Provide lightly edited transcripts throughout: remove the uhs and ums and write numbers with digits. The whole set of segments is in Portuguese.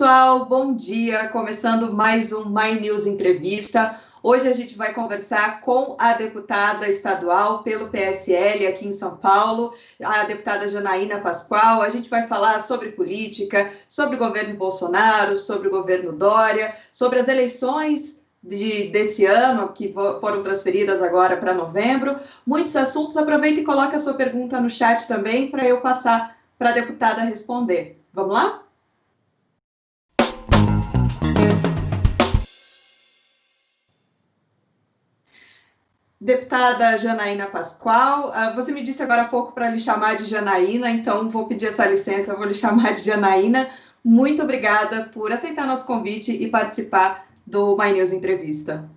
pessoal, bom dia. Começando mais um My News Entrevista. Hoje a gente vai conversar com a deputada estadual pelo PSL aqui em São Paulo, a deputada Janaína Pascoal. A gente vai falar sobre política, sobre o governo Bolsonaro, sobre o governo Dória, sobre as eleições desse ano, que foram transferidas agora para novembro. Muitos assuntos. Aproveita e coloca a sua pergunta no chat também para eu passar para a deputada responder. Vamos lá? Deputada Janaína Pascoal, você me disse agora há pouco para lhe chamar de Janaína, então vou pedir essa licença, vou lhe chamar de Janaína. Muito obrigada por aceitar nosso convite e participar do My News Entrevista.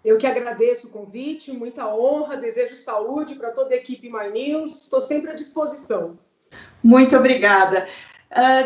Eu que agradeço o convite, muita honra, desejo saúde para toda a equipe My News, estou sempre à disposição. Muito obrigada.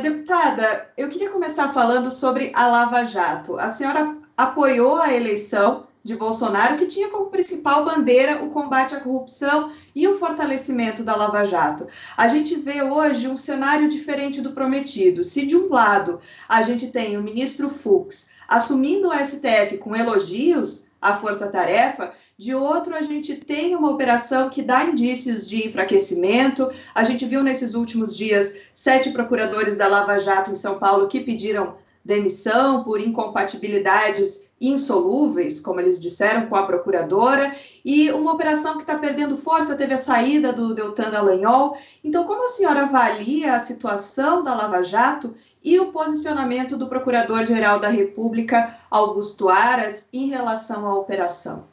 Deputada, eu queria começar falando sobre a Lava Jato. A senhora apoiou a eleição de Bolsonaro, que tinha como principal bandeira o combate à corrupção e o fortalecimento da Lava Jato. A gente vê hoje um cenário diferente do prometido. Se de um lado a gente tem o ministro Fux assumindo o STF com elogios à força-tarefa, de outro a gente tem uma operação que dá indícios de enfraquecimento. A gente viu nesses últimos dias 7 procuradores da Lava Jato em São Paulo que pediram demissão por incompatibilidades insolúveis, como eles disseram, com a procuradora, e uma operação que está perdendo força. Teve a saída do Deltan Dallagnol. Então, como a senhora avalia a situação da Lava Jato e o posicionamento do Procurador-Geral da República, Augusto Aras, em relação à operação?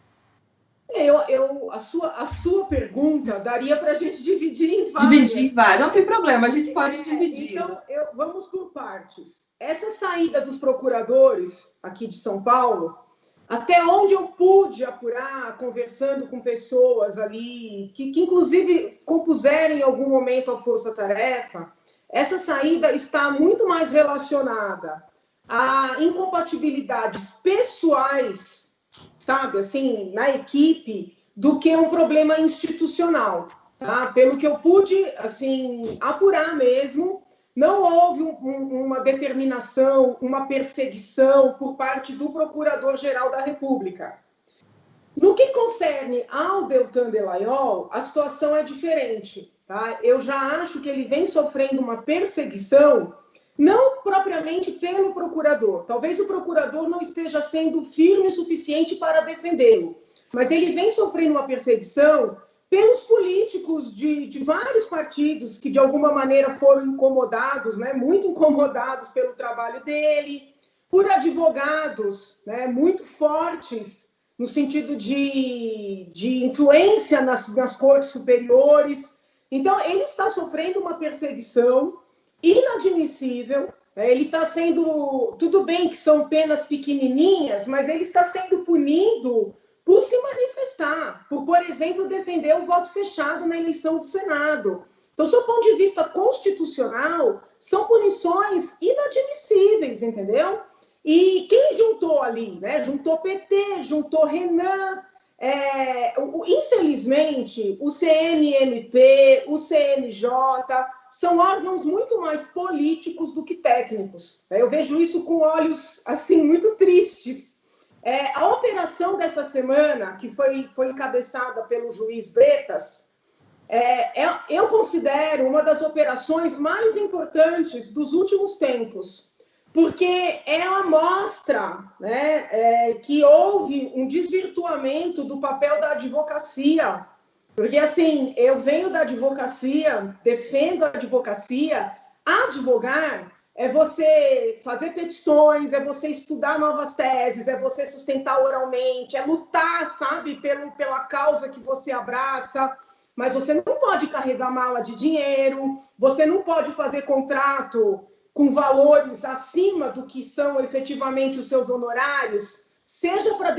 A sua pergunta daria para a gente dividir em várias. Dividir em várias, não tem problema, a gente pode dividir. Então, vamos por partes. Essa saída dos procuradores aqui de São Paulo, até onde eu pude apurar, conversando com pessoas ali, que inclusive compuseram em algum momento a força-tarefa, essa saída está muito mais relacionada a incompatibilidades pessoais, sabe, assim, na equipe, do que um problema institucional, tá? Pelo que eu pude, assim, apurar mesmo, não houve uma determinação, uma perseguição por parte do Procurador-Geral da República. No que concerne ao Deltan Dallagnol, a situação é diferente, tá? Eu já acho que ele vem sofrendo uma perseguição, não propriamente pelo procurador. Talvez o procurador não esteja sendo firme o suficiente para defendê-lo, mas ele vem sofrendo uma perseguição pelos políticos de vários partidos que, de alguma maneira, foram incomodados, né, muito incomodados pelo trabalho dele, por advogados, né, muito fortes, no sentido de influência nas cortes superiores. Então, ele está sofrendo uma perseguição inadmissível. Ele está sendo... Tudo bem que são penas pequenininhas, mas ele está sendo punido por se manifestar, por exemplo, defender o voto fechado na eleição do Senado. Então, do ponto de vista constitucional, são punições inadmissíveis, entendeu? E quem juntou ali, né? Juntou PT, juntou Renan, infelizmente, o CNMP, o CNJ, são órgãos muito mais políticos do que técnicos. Eu vejo isso com olhos, assim, muito tristes. A operação dessa semana, que foi encabeçada pelo juiz Bretas, eu considero uma das operações mais importantes dos últimos tempos, porque ela mostra, né, que houve um desvirtuamento do papel da advocacia. Porque, assim, eu venho da advocacia, defendo a advocacia. Advogar é você fazer petições, é você estudar novas teses, é você sustentar oralmente, é lutar, sabe, pela causa que você abraça. Mas você não pode carregar mala de dinheiro, você não pode fazer contrato com valores acima do que são efetivamente os seus honorários, seja para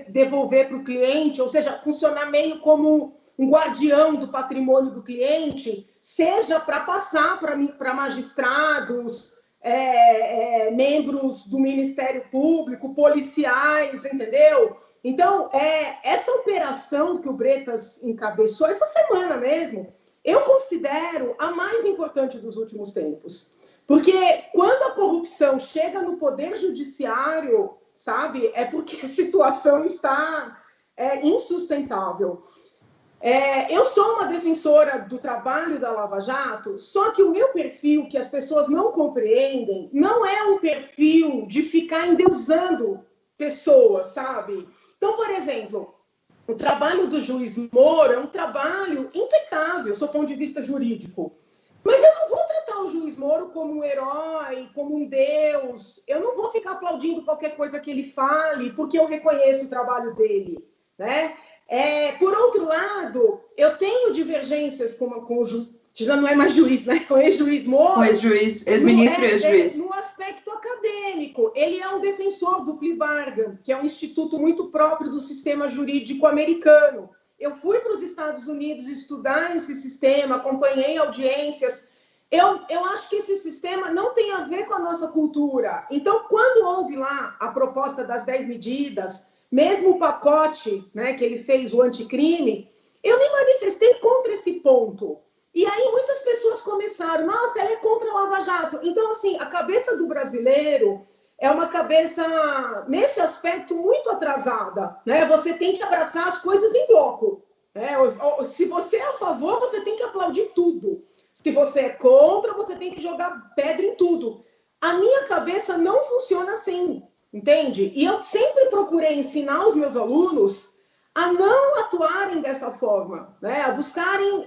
devolver para o cliente, ou seja, funcionar meio como um guardião do patrimônio do cliente, seja para passar para magistrados, membros do Ministério Público, policiais, entendeu? Então, essa operação que o Bretas encabeçou, essa semana mesmo, eu considero a mais importante dos últimos tempos. Porque quando a corrupção chega no poder judiciário, sabe, é porque a situação está insustentável. Eu sou uma defensora do trabalho da Lava Jato, só que o meu perfil, que as pessoas não compreendem, não é um perfil de ficar endeusando pessoas, sabe? Então, por exemplo, o trabalho do juiz Moro é um trabalho impecável, do ponto de vista jurídico. Mas eu não vou tratar o juiz Moro como um herói, como um deus. Eu não vou ficar aplaudindo qualquer coisa que ele fale, porque eu reconheço o trabalho dele, né? Por outro lado, eu tenho divergências com o já não é mais juiz, né? Com o ex-juiz Moro. Com o ex-juiz, ex-ministro e ex-juiz. No aspecto acadêmico, ele é um defensor do plea bargain, que é um instituto muito próprio do sistema jurídico americano. Eu fui para os Estados Unidos estudar esse sistema, acompanhei audiências. Eu acho que esse sistema não tem a ver com a nossa cultura. Então, quando houve lá a proposta das 10 medidas, mesmo o pacote, né, que ele fez, o anticrime, eu me manifestei contra esse ponto. E aí muitas pessoas começaram, nossa, ela é contra a Lava Jato. Então, assim, a cabeça do brasileiro é uma cabeça, nesse aspecto, muito atrasada, né? Você tem que abraçar as coisas em bloco, né? Se você é a favor, você tem que aplaudir tudo. Se você é contra, você tem que jogar pedra em tudo. A minha cabeça não funciona assim, entende? E eu sempre procurei ensinar os meus alunos a não atuarem dessa forma, né? A buscarem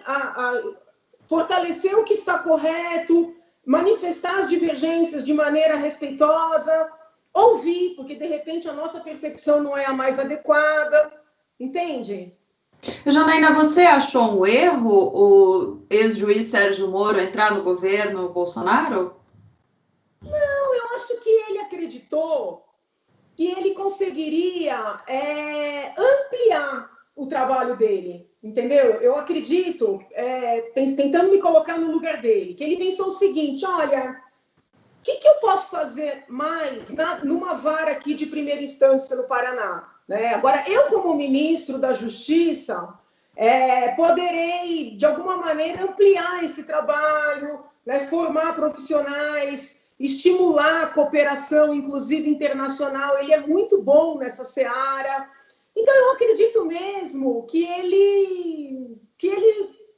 fortalecer o que está correto, manifestar as divergências de maneira respeitosa, ouvir, porque de repente a nossa percepção não é a mais adequada, entende? Janaína, você achou um erro o ex-juiz Sérgio Moro entrar no governo Bolsonaro? Não, eu acho que ele acreditou que ele conseguiria ampliar o trabalho dele, entendeu? Eu acredito, tentando me colocar no lugar dele, que ele pensou o seguinte, olha, o que eu posso fazer mais numa vara aqui de primeira instância no Paraná? Né? Agora, eu como ministro da Justiça, poderei, de alguma maneira, ampliar esse trabalho, né? Formar profissionais, estimular a cooperação, inclusive internacional. Ele é muito bom nessa seara. Então, eu acredito mesmo que ele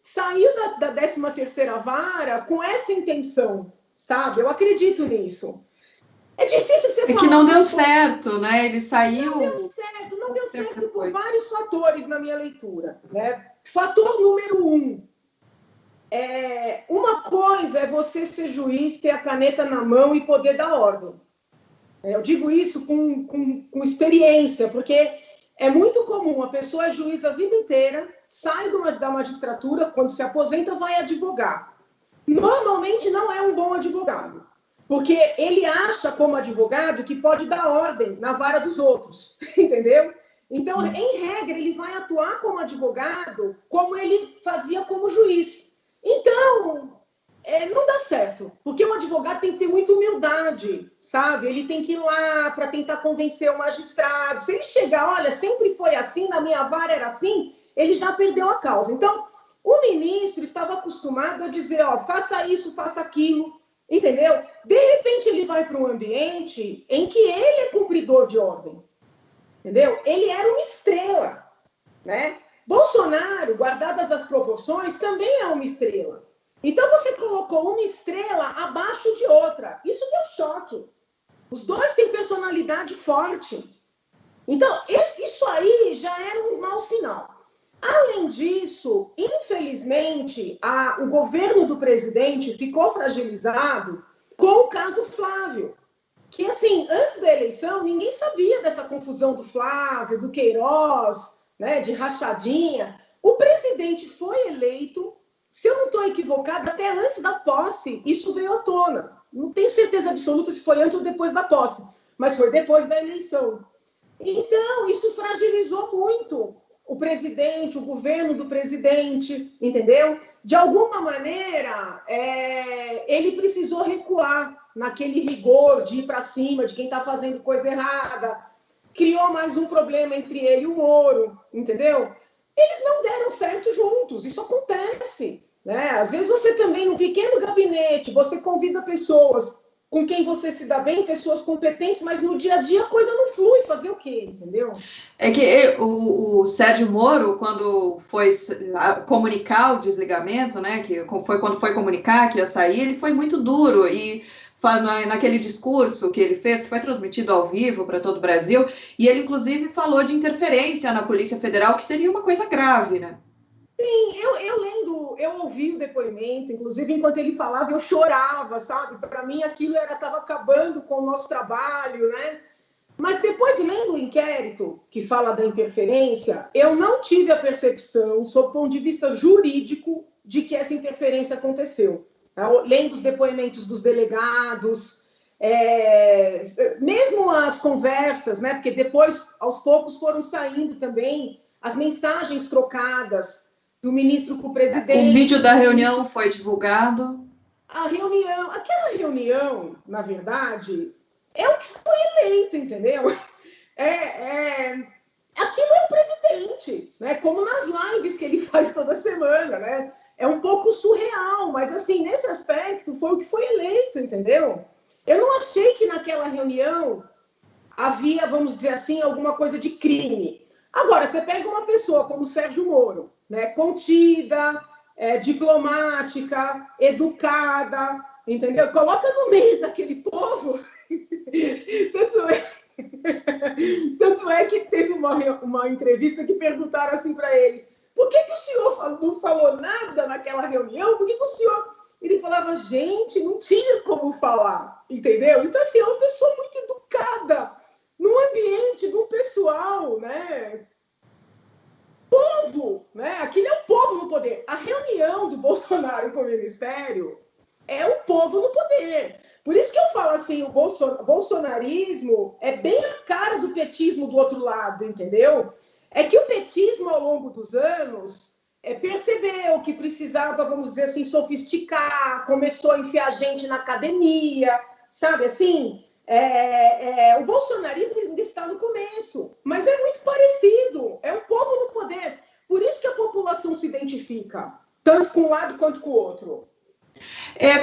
saiu da 13ª vara com essa intenção, sabe? Eu acredito nisso. É difícil você falar... É que não deu certo, né? Ele saiu... Não deu certo por vários fatores na minha leitura, né? Fator número 1. Uma coisa é você ser juiz, ter a caneta na mão e poder dar ordem. Eu digo isso com experiência, porque é muito comum, a pessoa é juiz a vida inteira, sai da magistratura, quando se aposenta, vai advogar. Normalmente não é um bom advogado, porque ele acha, como advogado, que pode dar ordem na vara dos outros, entendeu? Então, em regra, ele vai atuar como advogado, como ele fazia como juiz. Então, não dá certo, porque o advogado tem que ter muita humildade, sabe? Ele tem que ir lá para tentar convencer o magistrado. Se ele chegar, olha, sempre foi assim, na minha vara era assim, ele já perdeu a causa. Então, o ministro estava acostumado a dizer, ó, faça isso, faça aquilo, entendeu? De repente, ele vai para um ambiente em que ele é cumpridor de ordem, entendeu? Ele era uma estrela, né? Bolsonaro, guardadas as proporções, também é uma estrela. Então, você colocou uma estrela abaixo de outra. Isso deu choque. Os dois têm personalidade forte. Então, isso aí já era um mau sinal. Além disso, infelizmente, o governo do presidente ficou fragilizado com o caso Flávio. Que, assim, antes da eleição, ninguém sabia dessa confusão do Flávio, do Queiroz, né, de rachadinha. O presidente foi eleito... Se eu não estou equivocada, até antes da posse, isso veio à tona. Não tenho certeza absoluta se foi antes ou depois da posse, mas foi depois da eleição. Então, isso fragilizou muito o presidente, o governo do presidente, entendeu? De alguma maneira, ele precisou recuar naquele rigor de ir para cima de quem está fazendo coisa errada. Criou mais um problema entre ele e o Moro, entendeu? Eles não deram certo juntos, isso acontece. né? Às vezes você também, num pequeno gabinete, você convida pessoas com quem você se dá bem, pessoas competentes, mas no dia a dia a coisa não flui. Fazer o quê, entendeu? É que o Sérgio Moro, quando foi comunicar o desligamento, né, que foi quando foi comunicar que ia sair, ele foi muito duro e naquele discurso que ele fez, que foi transmitido ao vivo para todo o Brasil, e ele inclusive falou de interferência na Polícia Federal, que seria uma coisa grave, né? Sim, eu ouvi o depoimento, inclusive enquanto ele falava, eu chorava, sabe? Para mim aquilo estava acabando com o nosso trabalho, né? Mas depois, lendo o inquérito que fala da interferência, eu não tive a percepção, sob o ponto de vista jurídico, de que essa interferência aconteceu. Tá? Lendo os depoimentos dos delegados, mesmo as conversas, né? Porque depois, aos poucos, foram saindo também as mensagens trocadas do ministro com o presidente. O vídeo da reunião foi divulgado. Aquela reunião, na verdade, é o que foi eleito, entendeu? Aquilo é o presidente, né? Como nas lives que ele faz toda semana, né? É um pouco surreal, mas assim, nesse aspecto, foi o que foi eleito, entendeu? Eu não achei que naquela reunião havia, vamos dizer assim, alguma coisa de crime. Agora, você pega uma pessoa como Sérgio Moro, né? Contida, diplomática, educada, entendeu? Coloca no meio daquele povo. Tanto é que teve uma entrevista que perguntaram assim para ele: por que o senhor não falou nada naquela reunião? Por que o senhor... Ele falava: gente, não tinha como falar, entendeu? Então, assim, é uma pessoa muito educada, num ambiente do pessoal, né? Povo, né? Aquilo é o povo no poder. A reunião do Bolsonaro com o Ministério é o povo no poder. Por isso que eu falo assim, o bolsonarismo é bem a cara do petismo do outro lado, entendeu? É que o petismo, ao longo dos anos, percebeu que precisava, vamos dizer assim, sofisticar, começou a enfiar gente na academia, sabe assim? O bolsonarismo ainda está no começo, mas é muito parecido, é o povo no poder. Por isso que a população se identifica, tanto com um lado quanto com o outro.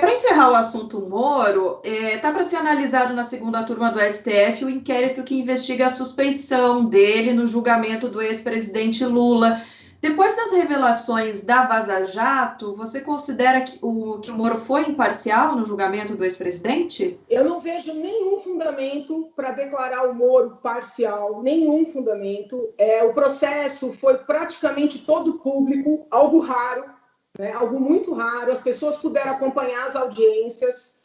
Para encerrar o assunto Moro, está para ser analisado na segunda turma do STF o inquérito que investiga a suspeição dele no julgamento do ex-presidente Lula. Depois das revelações da Vaza Jato, você considera que o Moro foi imparcial no julgamento do ex-presidente? Eu não vejo nenhum fundamento para declarar o Moro parcial, nenhum fundamento. O processo foi praticamente todo público, algo raro, né? Algo muito raro. As pessoas puderam acompanhar as audiências.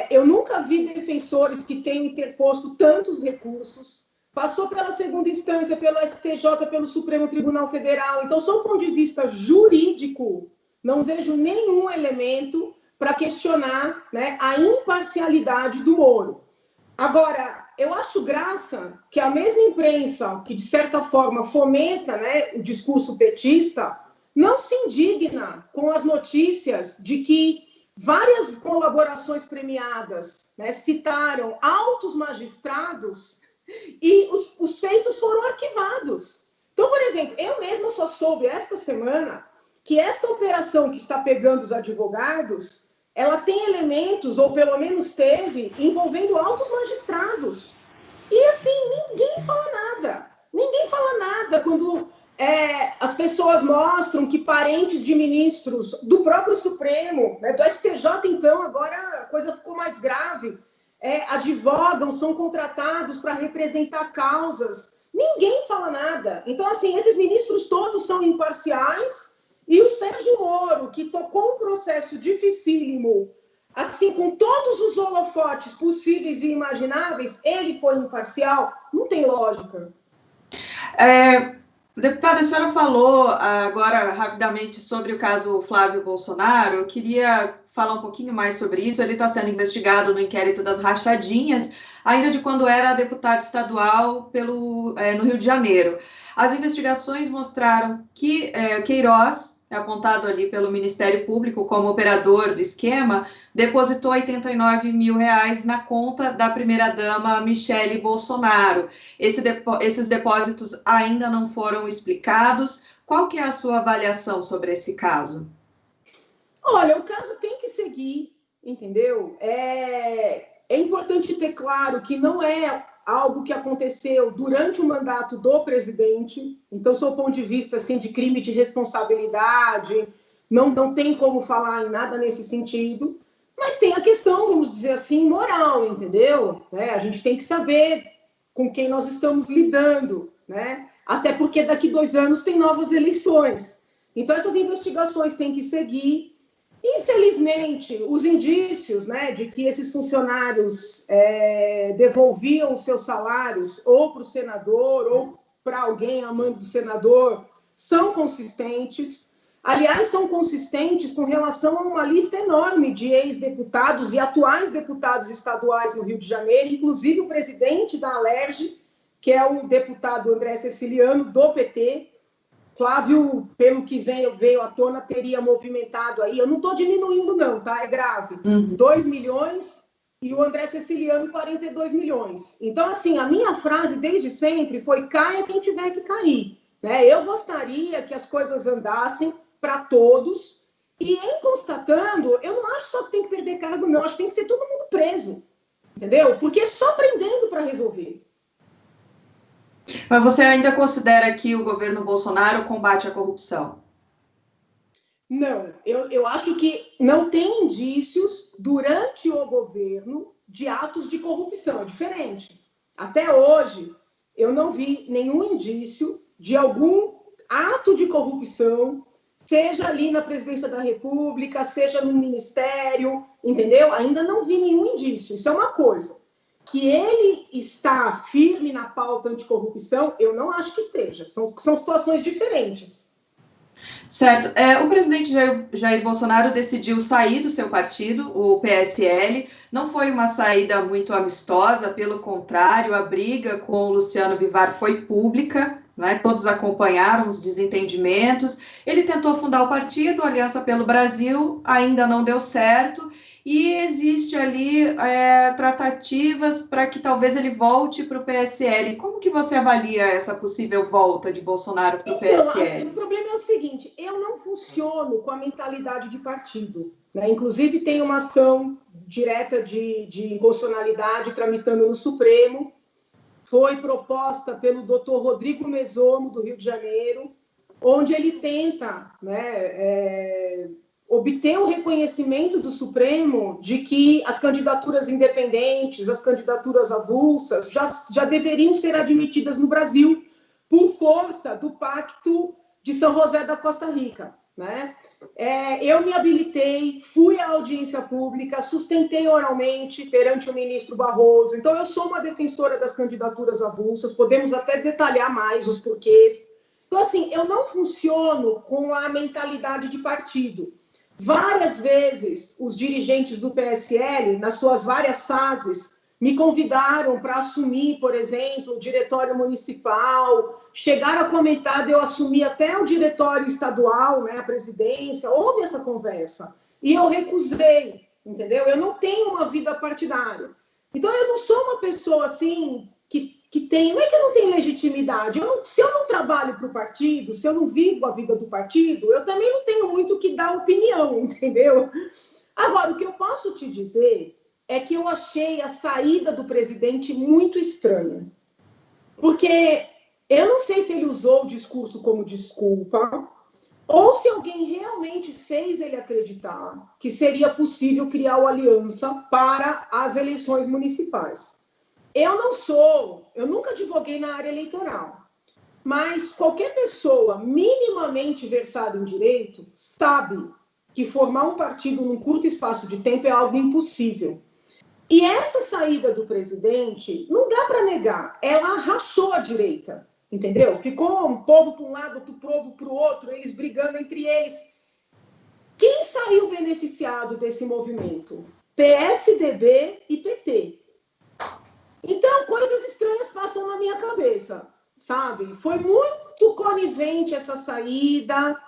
Eu nunca vi defensores que tenham interposto tantos recursos. Passou pela segunda instância, pelo STJ, pelo Supremo Tribunal Federal. Então, sob o ponto de vista jurídico, não vejo nenhum elemento para questionar, né, a imparcialidade do Moro. Agora, eu acho graça que a mesma imprensa, que de certa forma fomenta, né, o discurso petista, não se indigna com as notícias de que várias colaborações premiadas, né, citaram altos magistrados e os feitos foram arquivados. Então, por exemplo, eu mesma só soube esta semana que esta operação que está pegando os advogados, ela tem elementos, ou pelo menos teve, envolvendo altos magistrados. E assim, ninguém fala nada. Ninguém fala nada quando as pessoas mostram que parentes de ministros do próprio Supremo, né, do STJ, então, agora a coisa ficou mais grave, advogam, são contratados para representar causas. Ninguém fala nada. Então, assim, esses ministros todos são imparciais e o Sérgio Moro, que tocou um processo dificílimo, assim, com todos os holofotes possíveis e imagináveis, ele foi imparcial? Não tem lógica. Deputada, a senhora falou agora rapidamente sobre o caso Flávio Bolsonaro. Eu queria falar um pouquinho mais sobre isso. Ele está sendo investigado no inquérito das rachadinhas, ainda de quando era deputado estadual no Rio de Janeiro. As investigações mostraram que Queiroz, apontado ali pelo Ministério Público como operador do esquema, depositou R$89 mil na conta da primeira-dama Michele Bolsonaro. Esses depósitos ainda não foram explicados. Qual que é a sua avaliação sobre esse caso? Olha, o caso tem que seguir, entendeu? É importante ter claro que não é algo que aconteceu durante o mandato do presidente. Então, sob o ponto de vista assim, de crime de responsabilidade, não tem como falar em nada nesse sentido. Mas tem a questão, vamos dizer assim, moral, entendeu? A gente tem que saber com quem nós estamos lidando, né? Até porque daqui 2 anos tem novas eleições. Então, essas investigações têm que seguir. Infelizmente, os indícios, né, de que esses funcionários devolviam os seus salários ou para o senador ou para alguém amando do senador são consistentes. Aliás, são consistentes com relação a uma lista enorme de ex-deputados e atuais deputados estaduais no Rio de Janeiro, inclusive o presidente da Alerj, que é o deputado André Ceciliano, do PT. Flávio, pelo que veio à tona, teria movimentado aí, eu não estou diminuindo não, tá? É grave, 2 milhões e o André Ceciliano 42 milhões. Então, assim, a minha frase desde sempre foi: caia quem tiver que cair. Né? Eu gostaria que as coisas andassem para todos, e em constatando, eu não acho só que tem que perder cargo, não, acho que tem que ser todo mundo preso, entendeu? Porque é só prendendo para resolver. Mas você ainda considera que o governo Bolsonaro combate a corrupção? Não, eu acho que não tem indícios durante o governo de atos de corrupção, é diferente. Até hoje, eu não vi nenhum indício de algum ato de corrupção, seja ali na presidência da República, seja no ministério, entendeu? Ainda não vi nenhum indício, isso é uma coisa. Que ele está firme na pauta anticorrupção, eu não acho que esteja. São situações diferentes. Certo. O presidente Jair Bolsonaro decidiu sair do seu partido, o PSL. Não foi uma saída muito amistosa, pelo contrário, a briga com o Luciano Bivar foi pública, né? Todos acompanharam os desentendimentos. Ele tentou fundar o partido, Aliança pelo Brasil, ainda não deu certo. E existe ali tratativas para que talvez ele volte para o PSL. Como que você avalia essa possível volta de Bolsonaro para o PSL? O problema é o seguinte: eu não funciono com a mentalidade de partido. Né? Inclusive, tem uma ação direta de inconstitucionalidade tramitando no Supremo. Foi proposta pelo doutor Rodrigo Mesomo, do Rio de Janeiro, onde ele tenta obter o reconhecimento do Supremo de que as candidaturas independentes, as candidaturas avulsas, já deveriam ser admitidas no Brasil por força do Pacto de São José da Costa Rica. Né? Eu me habilitei, fui à audiência pública, sustentei oralmente perante o ministro Barroso. Então, eu sou uma defensora das candidaturas avulsas, podemos até detalhar mais os porquês. Então, assim, eu não funciono com a mentalidade de partido. Várias vezes, os dirigentes do PSL, nas suas várias fases, me convidaram para assumir, por exemplo, o diretório municipal, chegaram a comentar de eu assumir até o diretório estadual, né, a presidência. Houve essa conversa e eu recusei, entendeu? Eu não tenho uma vida partidária. Então, eu não sou uma pessoa assim que tem... Não é que eu não tenho legitimidade. Se eu não trabalho para o partido, se eu não vivo a vida do partido, eu também não tenho muito que dar opinião, entendeu? Agora, o que eu posso te dizer é que eu achei a saída do presidente muito estranha. Porque eu não sei se ele usou o discurso como desculpa ou se alguém realmente fez ele acreditar que seria possível criar uma aliança para as eleições municipais. Eu nunca advoguei na área eleitoral, mas qualquer pessoa minimamente versada em direito sabe que formar um partido num curto espaço de tempo é algo impossível. E essa saída do presidente, não dá para negar, ela rachou a direita, entendeu? Ficou um povo para um lado, outro povo para o outro, eles brigando entre eles. Quem saiu beneficiado desse movimento? PSDB e PT. Então, coisas estranhas passam na minha cabeça, sabe? Foi muito conivente essa saída.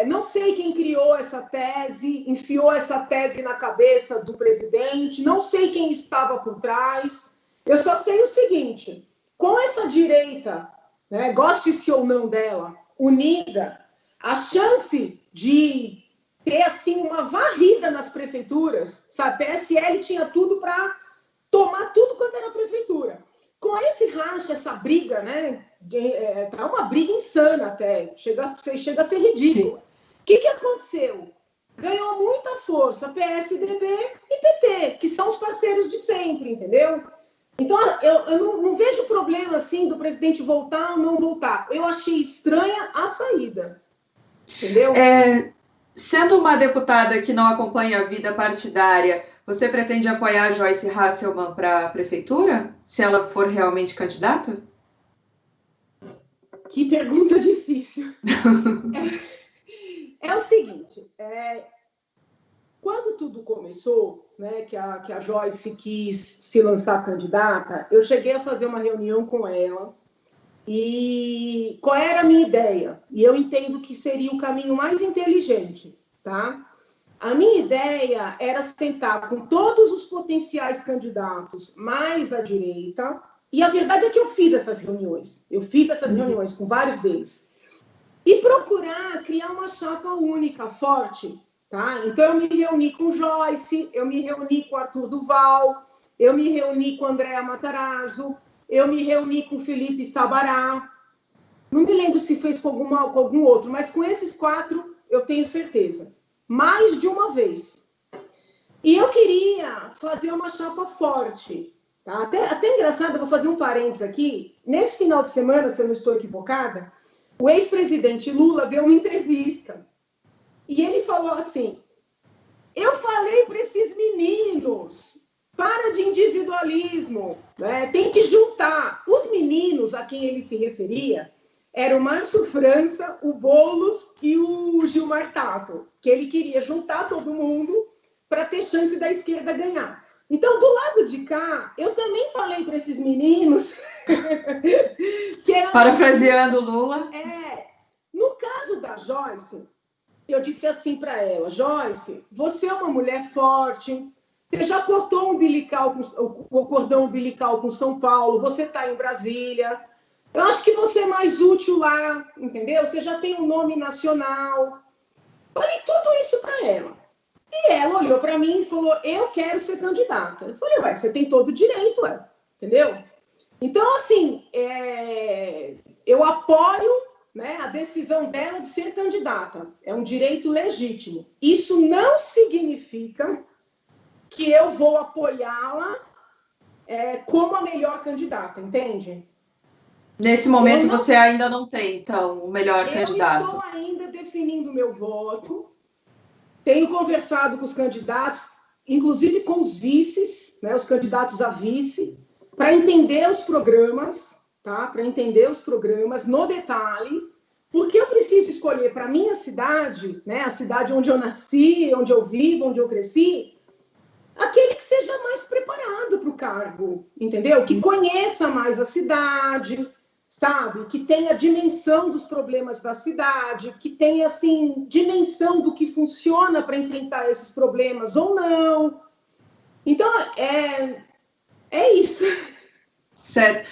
Não sei quem criou essa tese, enfiou essa tese na cabeça do presidente, não sei quem estava por trás. Eu só sei o seguinte: com essa direita, né, goste-se ou não dela, unida, a chance de ter assim uma varrida nas prefeituras, sabe? PSL tinha tudo para tomar tudo quanto era prefeitura. Com esse racha, essa briga, né? Tá uma briga insana até, chega a ser ridículo. O que aconteceu? Ganhou muita força PSDB e PT, que são os parceiros de sempre, entendeu? Então, eu não vejo problema, assim, do presidente voltar ou não voltar. Eu achei estranha a saída, entendeu? Sendo uma deputada que não acompanha a vida partidária, você pretende apoiar a Joyce Hasselmann para a prefeitura, se ela for realmente candidata? Que pergunta difícil. É o seguinte, quando tudo começou, né, que a Joyce quis se lançar candidata, eu cheguei a fazer uma reunião com ela e qual era a minha ideia? E eu entendo que seria o caminho mais inteligente, tá? A minha ideia era sentar com todos os potenciais candidatos mais à direita, e a verdade é que eu fiz essas reuniões. Eu fiz essas reuniões com vários deles. E procurar criar uma chapa única, forte, tá? Então, eu me reuni com Joyce, eu me reuni com Arthur Duval, eu me reuni com Andréa Matarazzo, eu me reuni com Felipe Sabará. Não me lembro se fez com algum outro, mas com esses 4 eu tenho certeza. Mais de uma vez. E eu queria fazer uma chapa forte. Tá? Até engraçado, eu vou fazer um parênteses aqui. Nesse final de semana, se eu não estou equivocada, o ex-presidente Lula deu uma entrevista. E ele falou assim, eu falei para esses meninos, para de individualismo, né? Tem que juntar. Os meninos a quem ele se referia era o Márcio França, o Boulos e o Gilmar Tato, que ele queria juntar todo mundo para ter chance da esquerda ganhar. Então, do lado de cá, eu também falei para esses meninos... que era... Parafraseando Lula. No caso da Joyce, eu disse assim para ela, Joyce, você é uma mulher forte, você já cortou o cordão umbilical com São Paulo, você está em Brasília, eu acho que você é mais útil lá, entendeu? Você já tem um nome nacional. Falei tudo isso para ela. E ela olhou para mim e falou, eu quero ser candidata. Eu falei, ué, você tem todo o direito, entendeu? Então, assim, eu apoio, né, a decisão dela de ser candidata. É um direito legítimo. Isso não significa que eu vou apoiá-la como a melhor candidata, entende? Nesse momento, você ainda não tem, então, o melhor candidato. Eu estou ainda definindo o meu voto. Tenho conversado com os candidatos, inclusive com os vices, né, os candidatos a vice, para entender os programas, tá? Para entender os programas no detalhe, porque eu preciso escolher para a minha cidade, né, a cidade onde eu nasci, onde eu vivo, onde eu cresci, aquele que seja mais preparado para o cargo, entendeu? Que conheça mais a cidade, sabe? Que tenha dimensão dos problemas da cidade, que tenha, assim, dimensão do que funciona para enfrentar esses problemas ou não. Então, é isso. Certo.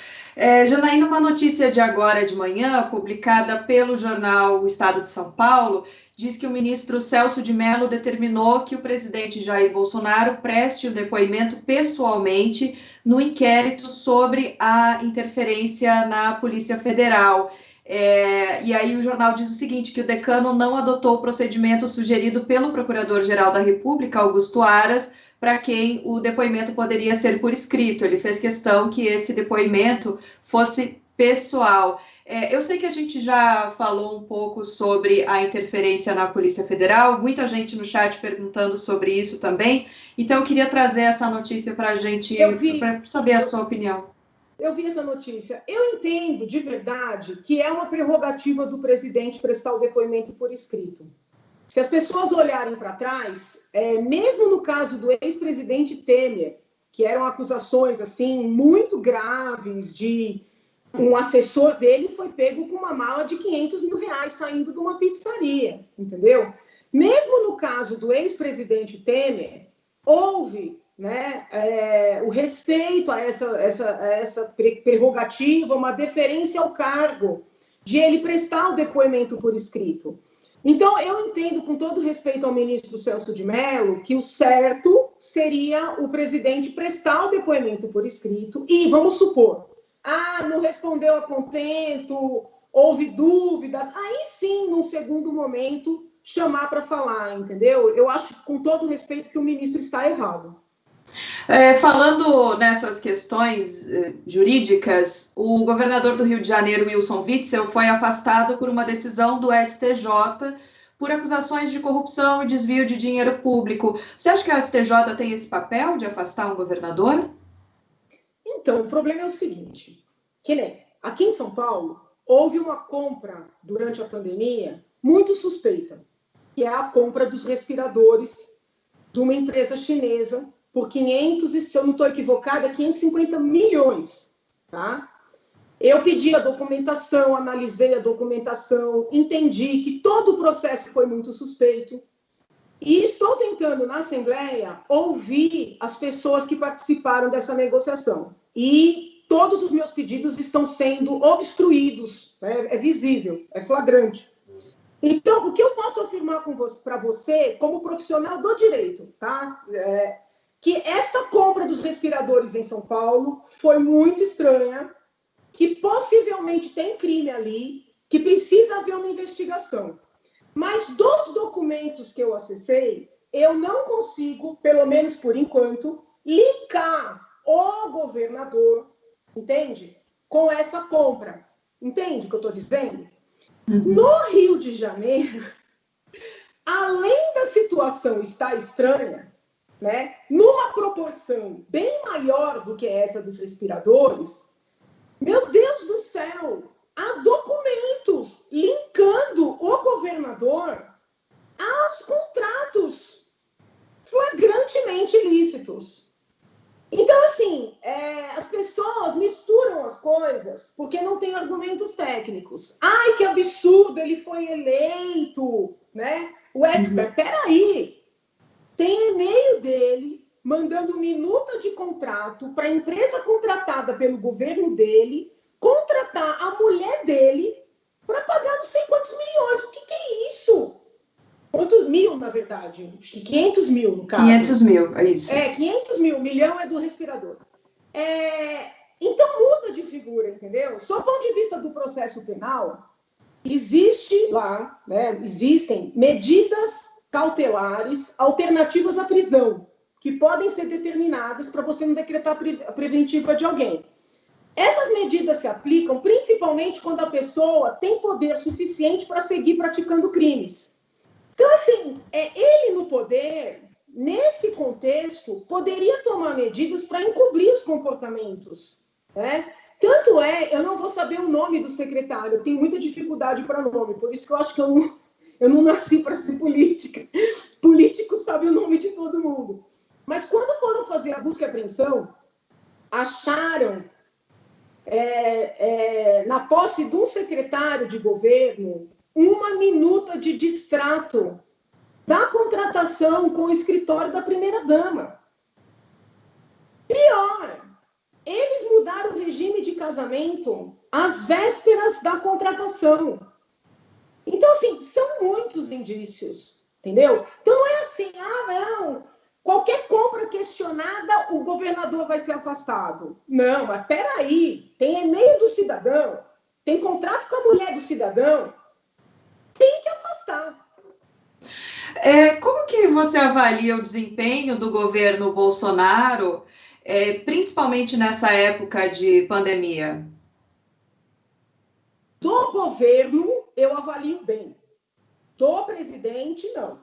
Janaína, uma notícia de agora de manhã, publicada pelo jornal O Estado de São Paulo, diz que o ministro Celso de Mello determinou que o presidente Jair Bolsonaro preste o depoimento pessoalmente no inquérito sobre a interferência na Polícia Federal. E aí o jornal diz o seguinte, que o decano não adotou o procedimento sugerido pelo Procurador-Geral da República, Augusto Aras, para quem o depoimento poderia ser por escrito. Ele fez questão que esse depoimento fosse pessoal. Eu sei que a gente já falou um pouco sobre a interferência na Polícia Federal, muita gente no chat perguntando sobre isso também, então eu queria trazer essa notícia para a gente, para saber a sua opinião. Eu vi essa notícia. Eu entendo, de verdade, que é uma prerrogativa do presidente prestar o depoimento por escrito. Se as pessoas olharem para trás, mesmo no caso do ex-presidente Temer, que eram acusações assim muito graves de um assessor dele foi pego com uma mala de R$500 mil saindo de uma pizzaria, entendeu? Mesmo no caso do ex-presidente Temer, houve, né, o respeito a essa prerrogativa, uma deferência ao cargo de ele prestar o depoimento por escrito. Então, eu entendo, com todo respeito ao ministro Celso de Mello, que o certo seria o presidente prestar o depoimento por escrito e, vamos supor, não respondeu a contento, houve dúvidas, aí sim, num segundo momento, chamar para falar, entendeu? Eu acho, com todo respeito, que o ministro está errado. Falando nessas questões jurídicas, o governador do Rio de Janeiro, Wilson Witzel, foi afastado por uma decisão do STJ por acusações de corrupção e desvio de dinheiro público. Você acha que a STJ tem esse papel de afastar um governador? Então, o problema é o seguinte, que nem aqui em São Paulo, houve uma compra durante a pandemia muito suspeita, que é a compra dos respiradores de uma empresa chinesa por 500, e se eu não estou equivocada, 550 milhões, tá? Eu pedi a documentação, analisei a documentação, entendi que todo o processo foi muito suspeito e estou tentando, na Assembleia, ouvir as pessoas que participaram dessa negociação. E todos os meus pedidos estão sendo obstruídos, né? É visível, é flagrante. Então, o que eu posso afirmar para você, como profissional do direito, tá? Que esta compra dos respiradores em São Paulo foi muito estranha, que possivelmente tem crime ali, que precisa haver uma investigação. Mas dos documentos que eu acessei, eu não consigo, pelo menos por enquanto, linkar o governador, entende? Com essa compra. Entende o que eu estou dizendo? No Rio de Janeiro, além da situação estar estranha, né, numa proporção bem maior do que essa dos respiradores, meu Deus do céu, há documentos linkando o governador aos contratos flagrantemente ilícitos. Então, assim, as pessoas misturam as coisas porque não tem argumentos técnicos. Ai, que absurdo, ele foi eleito, né? Peraí, tem e-mail dele mandando minuta de contrato para a empresa contratada pelo governo dele contratar a mulher dele para pagar não sei quantos milhões. O que é isso? Quantos mil, na verdade? Acho que 500 mil, no caso. 500 mil, é isso. 500 mil. Milhão é do respirador. Então, muda de figura, entendeu? Só do ponto de vista do processo penal, existe lá, né, existem medidas cautelares alternativas à prisão, que podem ser determinadas para você não decretar a preventiva de alguém. Essas medidas se aplicam principalmente quando a pessoa tem poder suficiente para seguir praticando crimes. Então, assim, ele no poder, nesse contexto, poderia tomar medidas para encobrir os comportamentos, né? Tanto eu não vou saber o nome do secretário, eu tenho muita dificuldade para nome, por isso que eu acho que eu não nasci para ser política. Político sabe o nome de todo mundo. Mas quando foram fazer a busca e apreensão, acharam, na posse de um secretário de governo, uma minuta de distrato da contratação com o escritório da primeira-dama. Pior, eles mudaram o regime de casamento às vésperas da contratação. Então, assim, são muitos indícios, entendeu? Então, não é assim, não, qualquer compra questionada, o governador vai ser afastado. Não, mas peraí, tem e-mail do cidadão, tem contrato com a mulher do cidadão, tem que afastar. Como que você avalia o desempenho do governo Bolsonaro, principalmente nessa época de pandemia? Do governo, eu avalio bem. Do presidente, não.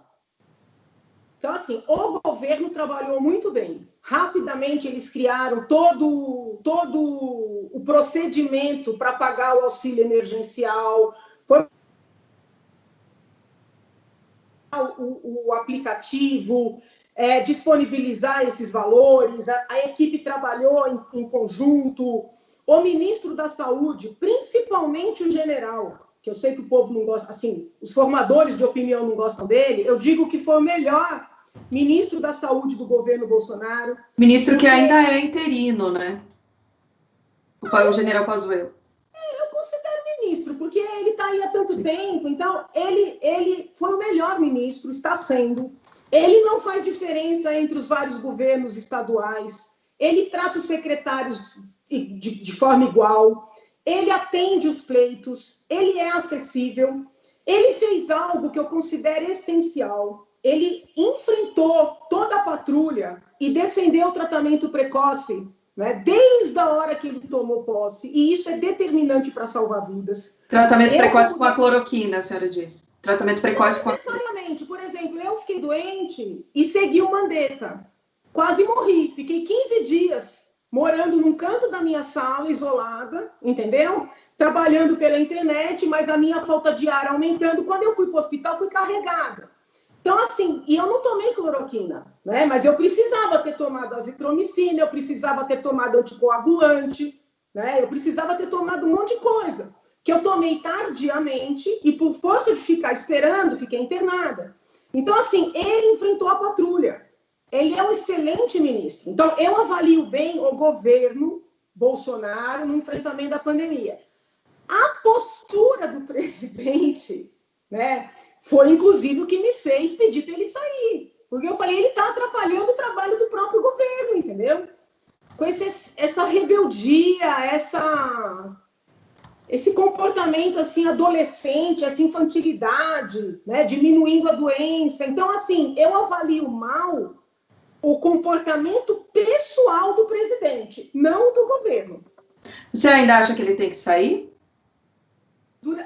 Então, assim, o governo trabalhou muito bem. Rapidamente, eles criaram todo o procedimento para pagar o auxílio emergencial, o aplicativo, disponibilizar esses valores, a equipe trabalhou em conjunto, o ministro da Saúde, principalmente o general, que eu sei que o povo não gosta, assim, os formadores de opinião não gostam dele, eu digo que foi o melhor ministro da Saúde do governo Bolsonaro. Ministro que ainda é interino, né? O general Pazuello. Eu considero ministro, porque ele está aí há tanto tempo, então ele foi o melhor ministro, está sendo. Ele não faz diferença entre os vários governos estaduais, ele trata os secretários de forma igual, ele atende os pleitos, ele é acessível, ele fez algo que eu considero essencial, ele enfrentou toda a patrulha e defendeu o tratamento precoce, né, desde a hora que ele tomou posse, e isso é determinante para salvar vidas. Tratamento precoce com a cloroquina, a senhora disse. Tratamento precoce com a... Necessariamente. Por exemplo, eu fiquei doente e segui o Mandetta. Quase morri. Fiquei 15 dias morando num canto da minha sala, isolada, entendeu? Trabalhando pela internet, mas a minha falta de ar aumentando. Quando eu fui para o hospital, fui carregada. Então, assim, e eu não tomei cloroquina, né? Mas eu precisava ter tomado azitromicina, eu precisava ter tomado anticoagulante, né? Eu precisava ter tomado um monte de coisa, que eu tomei tardiamente e por força de ficar esperando, fiquei internada. Então, assim, ele enfrentou a patrulha. Ele é um excelente ministro. Então, eu avalio bem o governo Bolsonaro no enfrentamento da pandemia. A postura do presidente, né, foi, inclusive, o que me fez pedir para ele sair. Porque eu falei, ele está atrapalhando o trabalho do próprio governo, entendeu? Com essa rebeldia, esse comportamento assim adolescente, essa infantilidade, né, diminuindo a doença. Então, assim, eu avalio mal o comportamento pessoal do presidente, não do governo. Você ainda acha que ele tem que sair?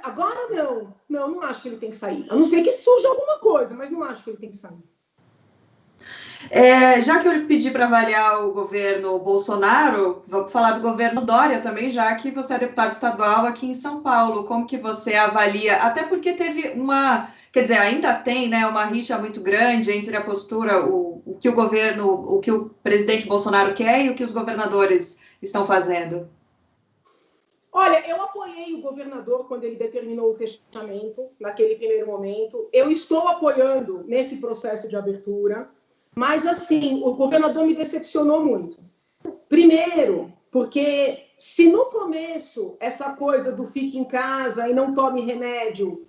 Agora não. Não acho que ele tem que sair. A não ser que surja alguma coisa, mas não acho que ele tem que sair. Já que eu pedi para avaliar o governo Bolsonaro, vou falar do governo Dória também, já que você é deputado estadual aqui em São Paulo. Como que você avalia? Até porque teve quer dizer, ainda tem, né, uma rixa muito grande entre a postura, o que o presidente Bolsonaro quer e o que os governadores estão fazendo. Olha, eu apoiei o governador quando ele determinou o fechamento, naquele primeiro momento. Eu estou apoiando nesse processo de abertura. Mas, assim, o governador me decepcionou muito. Primeiro, porque se no começo essa coisa do fique em casa e não tome remédio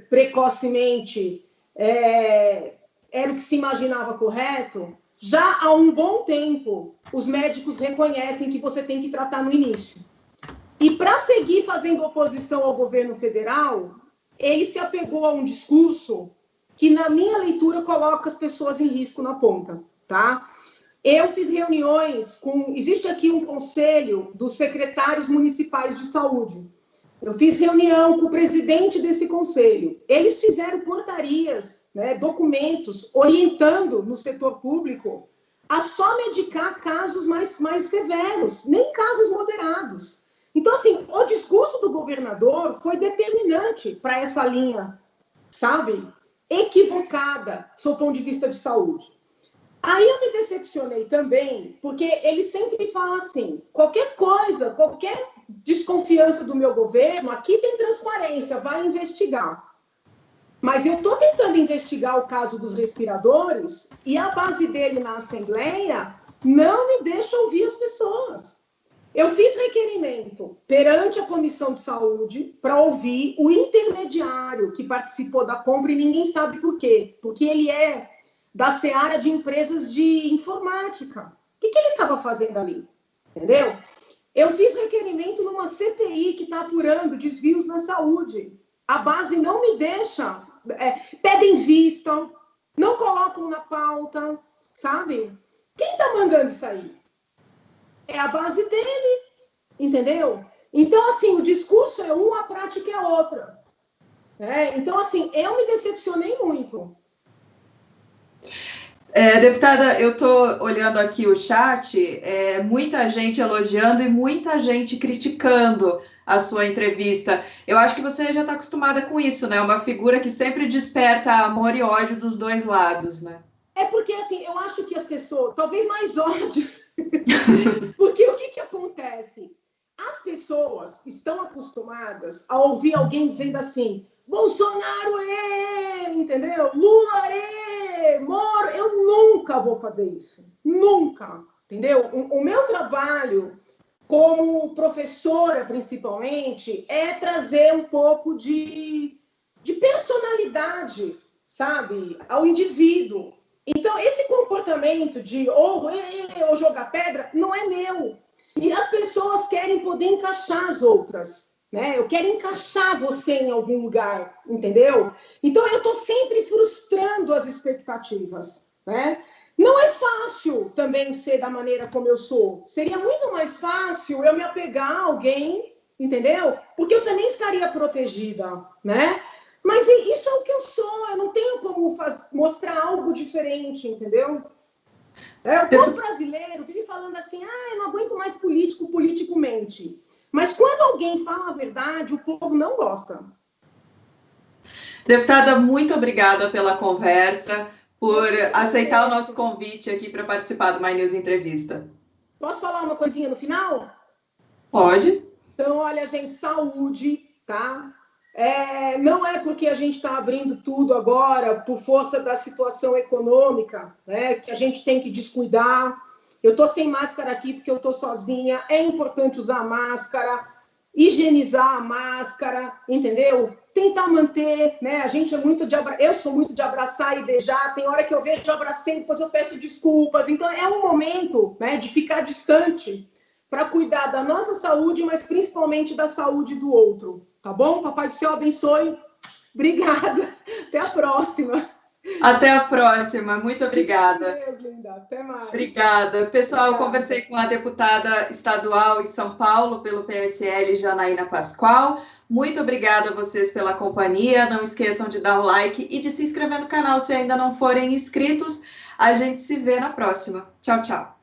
precocemente era o que se imaginava correto, já há um bom tempo os médicos reconhecem que você tem que tratar no início. E para seguir fazendo oposição ao governo federal, ele se apegou a um discurso que, na minha leitura, coloca as pessoas em risco na ponta, tá? Eu fiz reuniões existe aqui um conselho dos secretários municipais de saúde. Eu fiz reunião com o presidente desse conselho. Eles fizeram portarias, né, documentos, orientando no setor público a só medicar casos mais severos, nem casos moderados. Então, assim, o discurso do governador foi determinante para essa linha, sabe? Equivocada, sob o ponto de vista de saúde. Aí eu me decepcionei também, porque ele sempre fala assim, qualquer coisa, qualquer desconfiança do meu governo, aqui tem transparência, vai investigar. Mas eu estou tentando investigar o caso dos respiradores e a base dele na Assembleia não me deixa ouvir as pessoas. Eu fiz requerimento perante a Comissão de Saúde para ouvir o intermediário que participou da compra e ninguém sabe por quê. Porque ele é da seara de empresas de informática. O que ele estava fazendo ali? Entendeu? Eu fiz requerimento numa CPI que está apurando desvios na saúde. A base não me deixa, pedem vista, não colocam na pauta, sabe? Quem está mandando isso aí? É a base dele, entendeu? Então, assim, o discurso é um, a prática é outra. Então, assim, eu me decepcionei muito. Deputada, eu estou olhando aqui o chat, muita gente elogiando e muita gente criticando a sua entrevista. Eu acho que você já está acostumada com isso, né? Uma figura que sempre desperta amor e ódio dos dois lados, né? Porque, assim, eu acho que as pessoas, talvez mais ódios, porque o que acontece? As pessoas estão acostumadas a ouvir alguém dizendo assim, Bolsonaro entendeu? Lula Moro, eu nunca vou fazer isso, nunca, entendeu? O meu trabalho como professora, principalmente, é trazer um pouco de personalidade, sabe, ao indivíduo. Então, esse comportamento de ou jogar pedra não é meu. E as pessoas querem poder encaixar as outras, né? Eu quero encaixar você em algum lugar, entendeu? Então, eu estou sempre frustrando as expectativas, né? Não é fácil também ser da maneira como eu sou. Seria muito mais fácil eu me apegar a alguém, entendeu? Porque eu também estaria protegida, né? Mas isso é o que eu sou, eu não tenho como mostrar algo diferente, entendeu? O povo brasileiro vive falando assim, eu não aguento mais político, político mente. Mas quando alguém fala a verdade, o povo não gosta. Deputada, muito obrigada pela conversa, por aceitar o nosso convite aqui para participar do My News Entrevista. Posso falar uma coisinha no final? Pode. Então, olha, gente, saúde, tá? Não é porque a gente está abrindo tudo agora por força da situação econômica, né, que a gente tem que descuidar. Eu estou sem máscara aqui porque eu estou sozinha. É importante usar máscara, higienizar a máscara, entendeu? Tentar manter, né? A gente é muito eu sou muito de abraçar e beijar. Tem hora que eu vejo, eu abracei, depois eu peço desculpas. Então é um momento, né, de ficar distante para cuidar da nossa saúde, mas principalmente da saúde do outro. Tá bom? Papai do Céu abençoe. Obrigada. Até a próxima. Até a próxima. Muito obrigada. Deus, linda. Até mais. Obrigada. Pessoal, eu conversei com a deputada estadual em São Paulo pelo PSL, Janaína Pascoal. Muito obrigada a vocês pela companhia. Não esqueçam de dar um like e de se inscrever no canal se ainda não forem inscritos. A gente se vê na próxima. Tchau, tchau.